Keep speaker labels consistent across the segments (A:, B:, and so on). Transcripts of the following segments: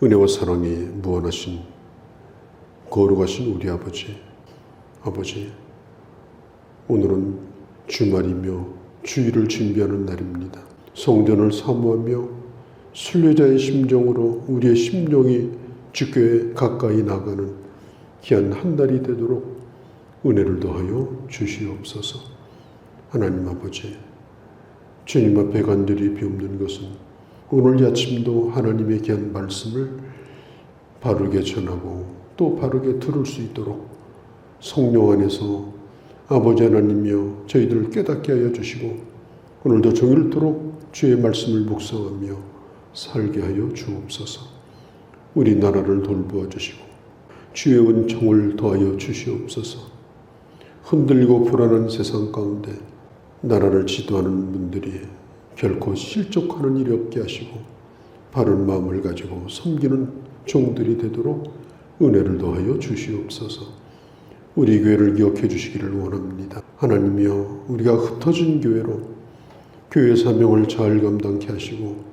A: 은혜와 사랑이 무한하신 거룩하신 우리 아버지, 오늘은 주말이며 주일을 준비하는 날입니다. 성전을 사모하며 순례자의 심정으로 우리의 심령이 주께 가까이 나가는 귀한 한 달이 되도록 은혜를 더하여 주시옵소서. 하나님 아버지, 주님 앞에 간절히 비옵는 것은 오늘 아침도 하나님의 귀한 말씀을 바르게 전하고 또 바르게 들을 수 있도록 성령 안에서 아버지 하나님이여 저희들을 깨닫게 하여 주시고 오늘도 종일토록 주의 말씀을 묵상하며 살게 하여 주옵소서. 우리나라를 돌보아 주시고 주의 은총을 더하여 주시옵소서. 흔들리고 불안한 세상 가운데 나라를 지도하는 분들이 결코 실족하는 일이 없게 하시고 바른 마음을 가지고 섬기는 종들이 되도록 은혜를 더하여 주시옵소서. 우리 교회를 기억해 주시기를 원합니다. 하나님이여, 우리가 흩어진 교회로 교회 사명을 잘 감당케 하시고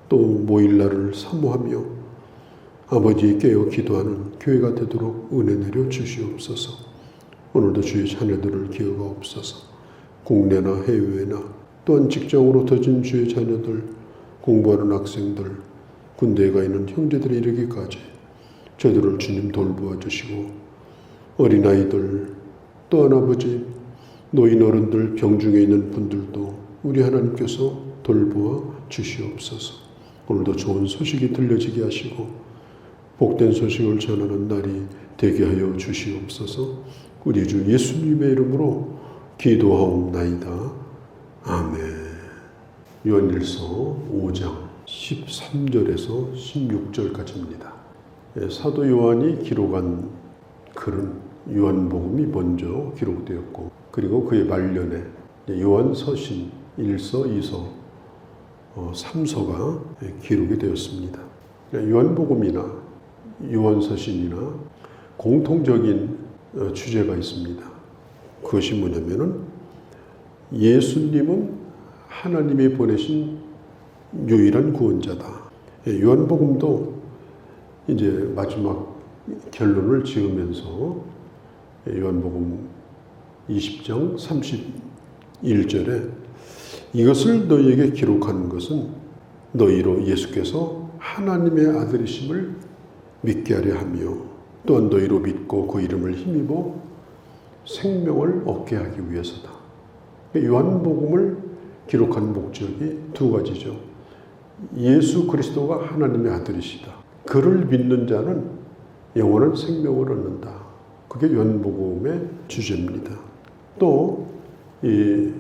A: 또 모일 날을 사모하며 아버지 깨어 기도하는 교회가 되도록 은혜 내려 주시옵소서. 오늘도 주의 자녀들을 기억하옵소서. 국내나 해외나 또한 직장으로 흩어진 주의 자녀들, 공부하는 학생들, 군대에 가 있는 형제들에 이르기까지 저희들을 주님 돌보아 주시고 어린아이들 또한 아버지 노인 어른들 병중에 있는 분들도 우리 하나님께서 돌보아 주시옵소서. 오늘도 좋은 소식이 들려지게 하시고 복된 소식을 전하는 날이 되게 하여 주시옵소서. 우리 주 예수님의 이름으로 기도하옵나이다. 아멘. 요한일서 5장 13절에서 16절까지입니다. 사도 요한이 기록한 글은 요한복음이 먼저 기록되었고 그리고 그의 말년에 요한서신 1서, 2서, 3서가 기록이 되었습니다. 요한복음이나 요한서신이나 공통적인 주제가 있습니다. 그것이 뭐냐면은 예수님은 하나님이 보내신 유일한 구원자다. 요한복음도 이제 마지막 결론을 지으면서 요한복음 20장 31절에 이것을 너희에게 기록하는 것은 너희로 예수께서 하나님의 아들이심을 믿게 하려 하며 또한 너희로 믿고 그 이름을 힘입어 생명을 얻게 하기 위해서다. 요한복음을 기록한 목적이 두 가지죠. 예수 그리스도가 하나님의 아들이시다. 그를 믿는 자는 영원한 생명을 얻는다. 그게 요한복음의 주제입니다. 또 이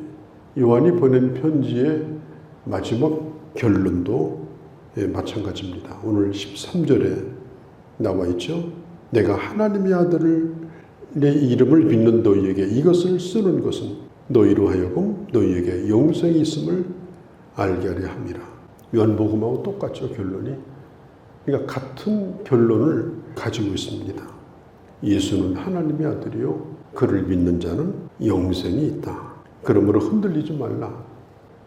A: 요한이 보낸 편지의 마지막 결론도 마찬가지입니다. 오늘 13절에 나와 있죠. 내가 하나님의 아들을 내 이름을 믿는 너희에게 이것을 쓰는 것은 너희로 하여금 너희에게 영생이 있음을 알게 하려 함이라. 요한복음하고 똑같죠, 결론이. 그러니까 같은 결론을 가지고 있습니다. 예수는 하나님의 아들이요 그를 믿는 자는 영생이 있다. 그러므로 흔들리지 말라.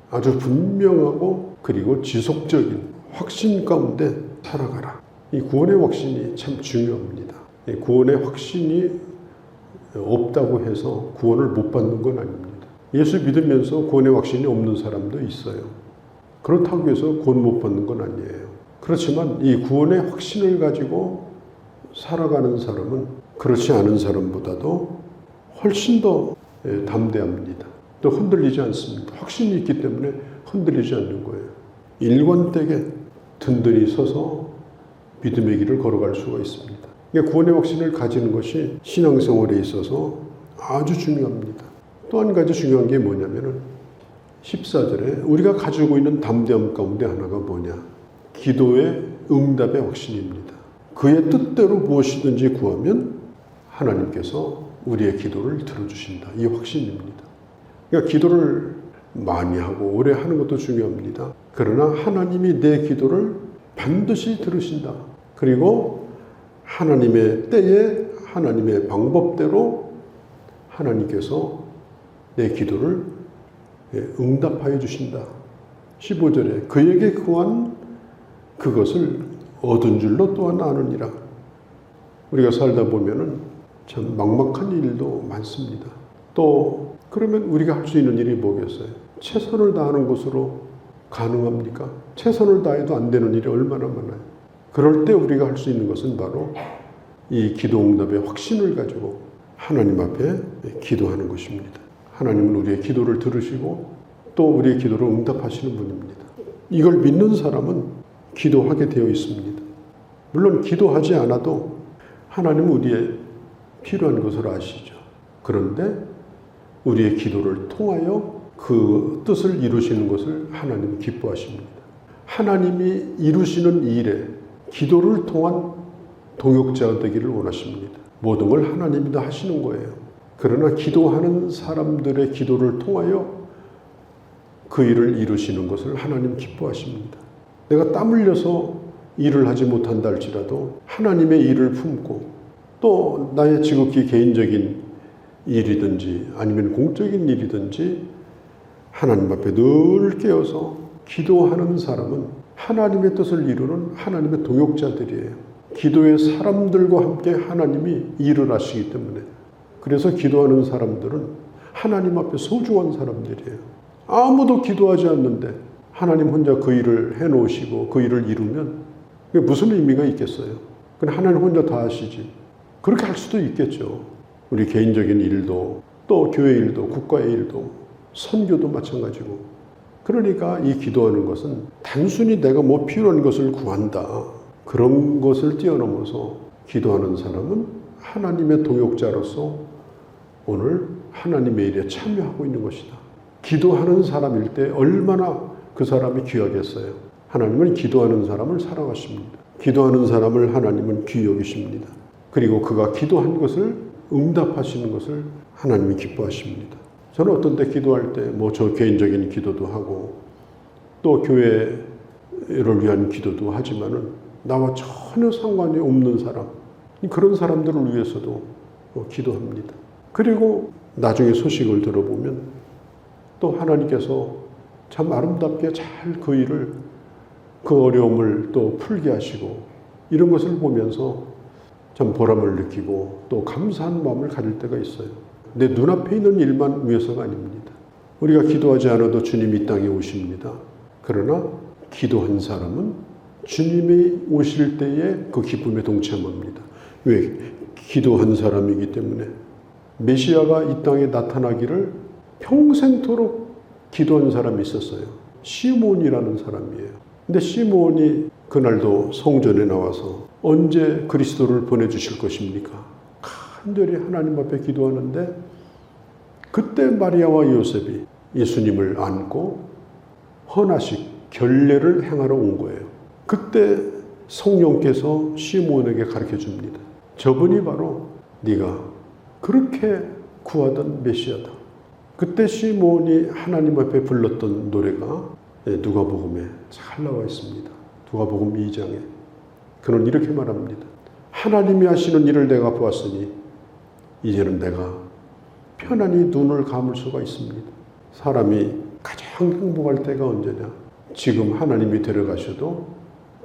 A: 아주 분명하고 그리고 지속적인 확신 가운데 살아가라. 이 구원의 확신이 참 중요합니다. 이 구원의 확신이 없다고 해서 구원을 못 받는 건 아닙니다. 예수 믿으면서 구원의 확신이 없는 사람도 있어요. 그렇다고 해서 구원 못 받는 건 아니에요. 그렇지만 이 구원의 확신을 가지고 살아가는 사람은 그렇지 않은 사람보다도 훨씬 더 담대합니다. 또 흔들리지 않습니다. 확신이 있기 때문에 흔들리지 않는 거예요. 일관되게 든든히 서서 믿음의 길을 걸어갈 수가 있습니다. 그러니까 구원의 확신을 가지는 것이 신앙생활에 있어서 아주 중요합니다. 또 한 가지 중요한 게 뭐냐면은 14절에 우리가 가지고 있는 담대함 가운데 하나가 뭐냐? 기도의 응답의 확신입니다. 그의 뜻대로 무엇이든지 구하면 하나님께서 우리의 기도를 들어주신다. 이 확신입니다. 그러니까 기도를 많이 하고 오래 하는 것도 중요합니다. 그러나 하나님이 내 기도를 반드시 들으신다. 그리고 하나님의 때에 하나님의 방법대로 하나님께서 내 기도를 응답하여 주신다. 15절에 그에게 구한 그것을 얻은 줄로 또한 아느니라. 우리가 살다 보면은 참 막막한 일도 많습니다. 또 그러면 우리가 할 수 있는 일이 뭐겠어요? 최선을 다하는 것으로 가능합니까? 최선을 다해도 안 되는 일이 얼마나 많아요. 그럴 때 우리가 할 수 있는 것은 바로 이 기도 응답의 확신을 가지고 하나님 앞에 기도하는 것입니다. 하나님은 우리의 기도를 들으시고 또 우리의 기도를 응답하시는 분입니다. 이걸 믿는 사람은 기도하게 되어 있습니다. 물론 기도하지 않아도 하나님은 우리의 필요한 것을 아시죠. 그런데 우리의 기도를 통하여 그 뜻을 이루시는 것을 하나님은 기뻐하십니다. 하나님이 이루시는 일에 기도를 통한 동역자가 되기를 원하십니다. 모든 걸 하나님이 다 하시는 거예요. 그러나 기도하는 사람들의 기도를 통하여 그 일을 이루시는 것을 하나님 기뻐하십니다. 내가 땀 흘려서 일을 하지 못한다 할지라도 하나님의 일을 품고 또 나의 지극히 개인적인 일이든지 아니면 공적인 일이든지 하나님 앞에 늘 깨어서 기도하는 사람은 하나님의 뜻을 이루는 하나님의 동역자들이에요. 기도의 사람들과 함께 하나님이 일을 하시기 때문에 그래서 기도하는 사람들은 하나님 앞에 소중한 사람들이에요. 아무도 기도하지 않는데 하나님 혼자 그 일을 해놓으시고 그 일을 이루면 그게 무슨 의미가 있겠어요? 그냥 하나님 혼자 다 하시지. 그렇게 할 수도 있겠죠. 우리 개인적인 일도 또 교회 일도 국가의 일도 선교도 마찬가지고. 그러니까 이 기도하는 것은 단순히 내가 뭐 필요한 것을 구한다 그런 것을 뛰어넘어서 기도하는 사람은 하나님의 동역자로서 오늘 하나님의 일에 참여하고 있는 것이다. 기도하는 사람일 때 얼마나 그 사람이 귀하겠어요. 하나님은 기도하는 사람을 사랑하십니다. 기도하는 사람을 하나님은 귀히 여기십니다. 그리고 그가 기도한 것을 응답하시는 것을 하나님이 기뻐하십니다. 저는 어떤 때 기도할 때 뭐 저 개인적인 기도도 하고 또 교회를 위한 기도도 하지만은 나와 전혀 상관이 없는 사람, 그런 사람들을 위해서도 기도합니다. 그리고 나중에 소식을 들어보면 또 하나님께서 참 아름답게 잘 그 일을 그 어려움을 또 풀게 하시고 이런 것을 보면서 참 보람을 느끼고 또 감사한 마음을 가질 때가 있어요. 내 눈앞에 있는 일만 위해서가 아닙니다. 우리가 기도하지 않아도 주님이 이 땅에 오십니다. 그러나 기도한 사람은 주님이 오실 때에 그 기쁨에 동참합니다. 왜? 기도한 사람이기 때문에. 메시아가 이 땅에 나타나기를 평생토록 기도한 사람이 있었어요. 시몬이라는 사람이에요. 근데 시몬이 그날도 성전에 나와서 언제 그리스도를 보내주실 것입니까? 간절히 하나님 앞에 기도하는데 그때 마리아와 요셉이 예수님을 안고 헌화식, 결례를 행하러 온 거예요. 그때 성령께서 시몬에게 가르쳐 줍니다. 저분이 바로 네가 그렇게 구하던 메시아다. 그때 시몬이 하나님 앞에 불렀던 노래가 누가복음에 잘 나와 있습니다. 누가복음 2장에. 그는 이렇게 말합니다. 하나님이 하시는 일을 내가 보았으니 이제는 내가 편안히 눈을 감을 수가 있습니다. 사람이 가장 행복할 때가 언제냐? 지금 하나님이 데려가셔도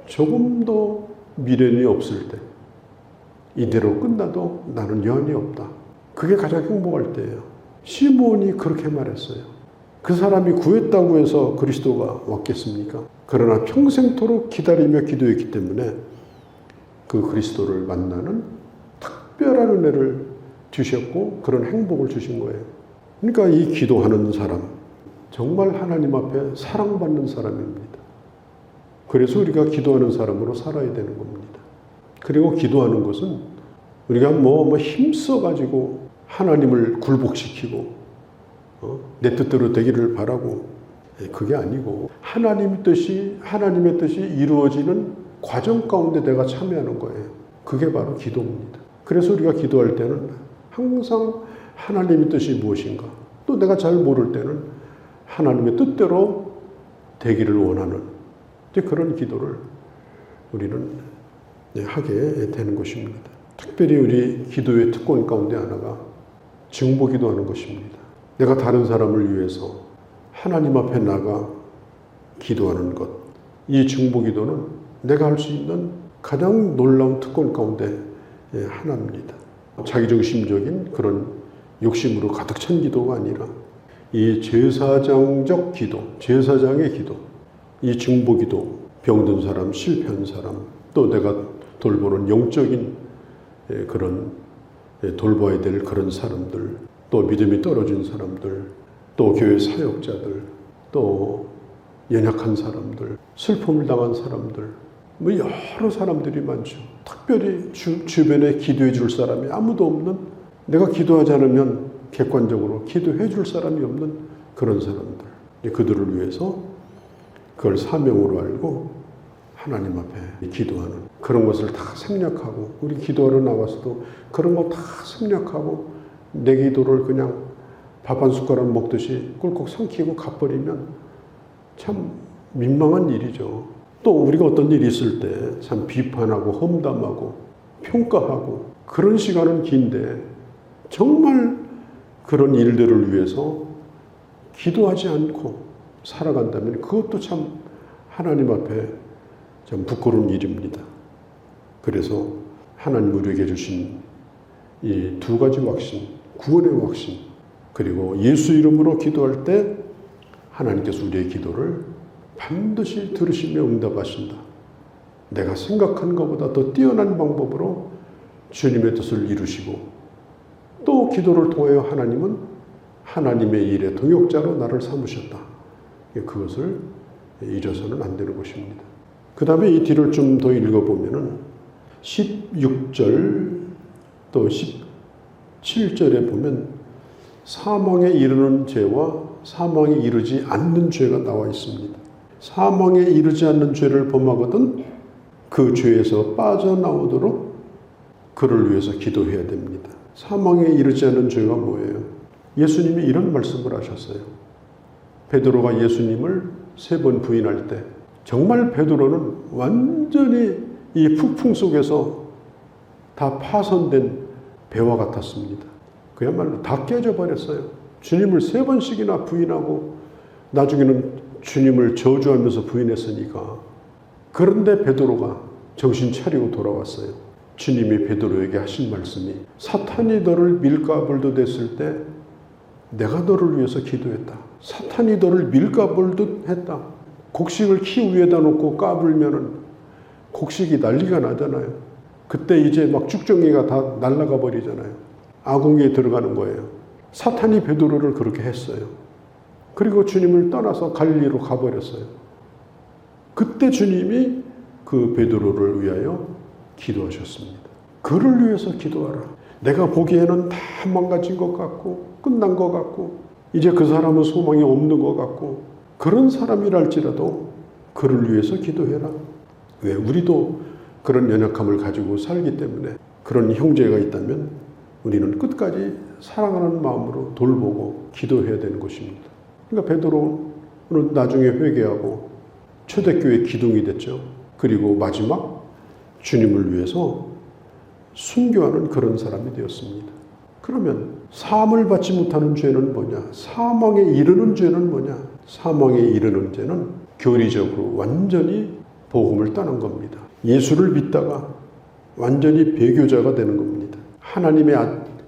A: 조금도 미련이 없을 때, 이대로 끝나도 나는 여한이 없다. 그게 가장 행복할 때예요. 시몬이 그렇게 말했어요. 그 사람이 구했다고 해서 그리스도가 왔겠습니까? 그러나 평생토록 기다리며 기도했기 때문에 그 그리스도를 만나는 특별한 은혜를 주셨고 그런 행복을 주신 거예요. 그러니까 이 기도하는 사람, 정말 하나님 앞에 사랑받는 사람입니다. 그래서 우리가 기도하는 사람으로 살아야 되는 겁니다. 그리고 기도하는 것은 우리가 뭐 힘써가지고 하나님을 굴복시키고 내 뜻대로 되기를 바라고 그게 아니고 하나님의 뜻이 이루어지는 과정 가운데 내가 참여하는 거예요. 그게 바로 기도입니다. 그래서 우리가 기도할 때는 항상 하나님의 뜻이 무엇인가, 또 내가 잘 모를 때는 하나님의 뜻대로 되기를 원하는 그런 기도를 우리는 하게 되는 것입니다. 특별히 우리 기도의 특권 가운데 하나가 증보기도하는 것입니다. 내가 다른 사람을 위해서 하나님 앞에 나가 기도하는 것, 이 증보기도는 내가 할 수 있는 가장 놀라운 특권 가운데 하나입니다. 자기중심적인 그런 욕심으로 가득 찬 기도가 아니라 이 제사장적 기도, 제사장의 기도, 이 중보기도, 병든 사람, 실패한 사람, 또 내가 돌보는 영적인 그런 돌봐야 될 그런 사람들, 또 믿음이 떨어진 사람들, 또 교회 사역자들, 또 연약한 사람들, 슬픔을 당한 사람들, 뭐 여러 사람들이 많죠. 특별히 주변에 기도해 줄 사람이 아무도 없는, 내가 기도하지 않으면 객관적으로 기도해 줄 사람이 없는 그런 사람들, 그들을 위해서 그걸 사명으로 알고 하나님 앞에 기도하는 그런 것을 다 생략하고, 우리 기도하러 나와서도 그런 거 다 생략하고 내 기도를 그냥 밥 한 숟가락 먹듯이 꿀꺽 삼키고 가버리면 참 민망한 일이죠. 또 우리가 어떤 일이 있을 때 참 비판하고 험담하고 평가하고 그런 시간은 긴데, 정말 그런 일들을 위해서 기도하지 않고 살아간다면 그것도 참 하나님 앞에 참 부끄러운 일입니다. 그래서 하나님 우리에게 주신 이 두 가지 확신, 구원의 확신, 그리고 예수 이름으로 기도할 때 하나님께서 우리의 기도를 반드시 들으시며 응답하신다. 내가 생각한 것보다 더 뛰어난 방법으로 주님의 뜻을 이루시고, 또 기도를 통하여 하나님은 하나님의 일의 동역자로 나를 삼으셨다. 그것을 잊어서는 안 되는 것입니다. 그 다음에 이 뒤를 좀 더 읽어보면은 16절 또 17절에 보면 사망에 이르는 죄와 사망에 이르지 않는 죄가 나와 있습니다. 사망에 이르지 않는 죄를 범하거든 그 죄에서 빠져나오도록 그를 위해서 기도해야 됩니다. 사망에 이르지 않는 죄가 뭐예요? 예수님이 이런 말씀을 하셨어요. 베드로가 예수님을 3번 부인할 때 정말 베드로는 완전히 이 폭풍 속에서 다 파손된 배와 같았습니다. 그야말로 다 깨져버렸어요. 주님을 3번씩이나 부인하고 나중에는 주님을 저주하면서 부인했으니까. 그런데 베드로가 정신 차리고 돌아왔어요. 주님이 베드로에게 하신 말씀이, 사탄이 너를 밀가불듯 했을 때 내가 너를 위해서 기도했다. 사탄이 너를 밀가불듯 했다. 곡식을 키 위에다 놓고 까불면은 곡식이 난리가 나잖아요. 그때 이제 막 쭉정이가 다 날아가 버리잖아요. 아궁이에 들어가는 거예요. 사탄이 베드로를 그렇게 했어요. 그리고 주님을 떠나서 갈릴리로 가버렸어요. 그때 주님이 그 베드로를 위하여 기도하셨습니다. 그를 위해서 기도하라. 내가 보기에는 다 망가진 것 같고 끝난 것 같고 이제 그 사람은 소망이 없는 것 같고, 그런 사람이랄지라도 그를 위해서 기도해라. 왜? 우리도 그런 연약함을 가지고 살기 때문에 그런 형제가 있다면 우리는 끝까지 사랑하는 마음으로 돌보고 기도해야 되는 것입니다. 그러니까 베드로는 나중에 회개하고 초대교회 기둥이 됐죠. 그리고 마지막 주님을 위해서 순교하는 그런 사람이 되었습니다. 그러면 사함을 받지 못하는 죄는 뭐냐? 사망에 이르는 죄는 뭐냐? 사망에 이르는 죄는 교리적으로 완전히 복음을 떠난 겁니다. 예수를 믿다가 완전히 배교자가 되는 겁니다.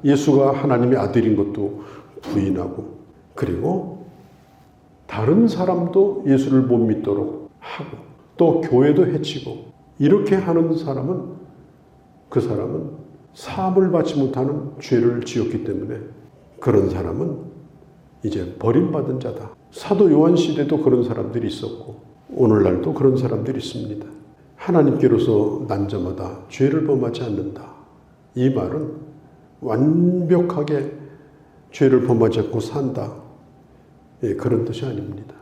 A: 예수가 하나님의 아들인 것도 부인하고, 그리고 다른 사람도 예수를 못 믿도록 하고, 또 교회도 해치고, 이렇게 하는 사람은, 그 사람은 사함을 받지 못하는 죄를 지었기 때문에 그런 사람은 이제 버림받은 자다. 사도 요한 시대도 그런 사람들이 있었고 오늘날도 그런 사람들이 있습니다. 하나님께로서 난 자마다 죄를 범하지 않는다. 이 말은 완벽하게 죄를 범하지 않고 산다. 그런 뜻이 아닙니다.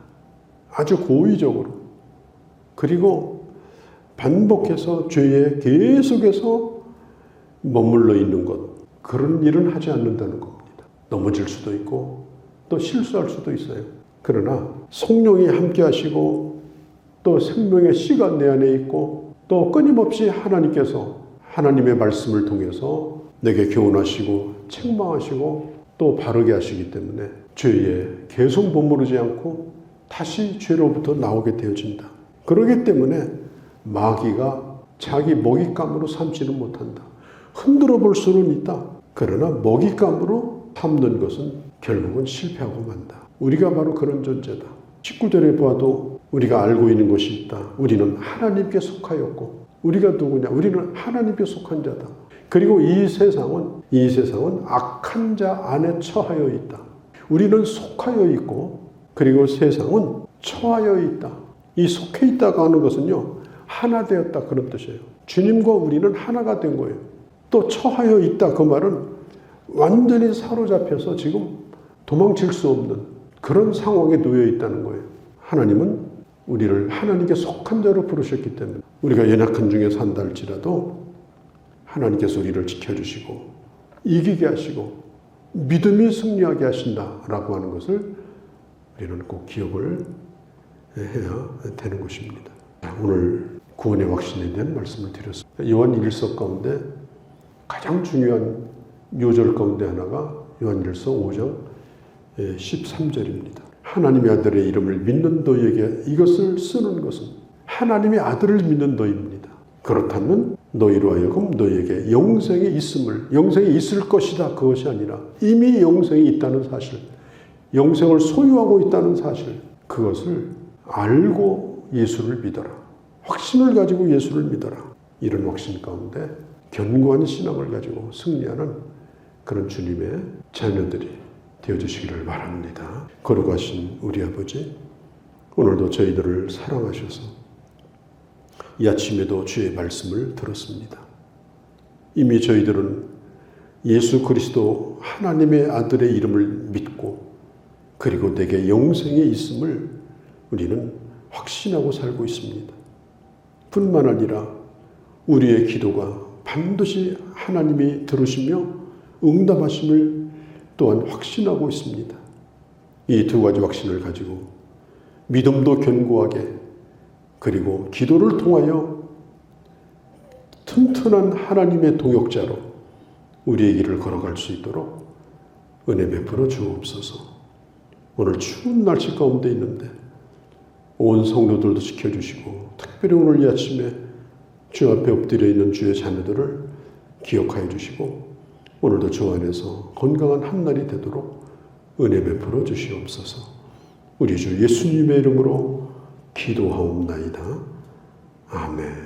A: 아주 고의적으로, 그리고 반복해서 죄에 계속해서 머물러 있는 것, 그런 일은 하지 않는다는 겁니다. 넘어질 수도 있고 또 실수할 수도 있어요. 그러나 성령이 함께 하시고 또 생명의 씨가 내 안에 있고 또 끊임없이 하나님께서 하나님의 말씀을 통해서 내게 교훈하시고 책망하시고 또 바르게 하시기 때문에 죄에 계속 머무르지 않고 다시 죄로부터 나오게 되어진다. 그렇기 때문에 마귀가 자기 먹잇감으로 삼지는 못한다. 흔들어 볼 수는 있다. 그러나 먹잇감으로 삼는 것은 결국은 실패하고 만다. 우리가 바로 그런 존재다. 19절에 봐도 우리가 알고 있는 것이 있다. 우리는 하나님께 속하였고, 우리가 누구냐? 우리는 하나님께 속한 자다. 그리고 이 세상은 악한 자 안에 처하여 있다. 우리는 속하여 있고, 그리고 세상은 처하여 있다. 이 속해 있다고 하는 것은요, 하나 되었다 그런 뜻이에요. 주님과 우리는 하나가 된 거예요. 또 처하여 있다 그 말은 완전히 사로잡혀서 지금 도망칠 수 없는 그런 상황에 놓여 있다는 거예요. 하나님은 우리를 하나님께 속한 자로 부르셨기 때문에 우리가 연약한 중에 산다 할지라도 하나님께서 우리를 지켜주시고 이기게 하시고 믿음이 승리하게 하신다라고 하는 것을 우리는 꼭 기억을 해야 되는 것입니다. 오늘 구원의 확신에 대한 말씀을 드렸습니다. 요한 1서 가운데 가장 중요한 요절 가운데 하나가 요한 1서 5장 13절입니다. 하나님의 아들의 이름을 믿는 너희에게 이것을 쓰는 것은 하나님의 아들을 믿는 너희입니다. 그렇다면 너희로 하여금 너희에게 영생이 있을 것이다 그것이 아니라 이미 영생이 있다는 사실, 영생을 소유하고 있다는 사실, 그것을 알고 예수를 믿어라. 확신을 가지고 예수를 믿어라. 이런 확신 가운데 견고한 신앙을 가지고 승리하는 그런 주님의 자녀들이 되어주시기를 바랍니다. 거룩하신 우리 아버지, 오늘도 저희들을 사랑하셔서 이 아침에도 주의 말씀을 들었습니다. 이미 저희들은 예수 그리스도 하나님의 아들의 이름을 믿고 그리고 내게 영생이 있음을 우리는 확신하고 살고 있습니다. 뿐만 아니라 우리의 기도가 반드시 하나님이 들으시며 응답하심을 또한 확신하고 있습니다. 이 두 가지 확신을 가지고 믿음도 견고하게 그리고 기도를 통하여 튼튼한 하나님의 동역자로 우리의 길을 걸어갈 수 있도록 은혜 베풀어 주옵소서. 오늘 추운 날씨 가운데 있는데 온 성도들도 지켜주시고 특별히 오늘 이 아침에 주 앞에 엎드려 있는 주의 자녀들을 기억하여 주시고 오늘도 주 안에서 건강한 한날이 되도록 은혜 베풀어 주시옵소서. 우리 주 예수님의 이름으로 기도하옵나이다. 아멘.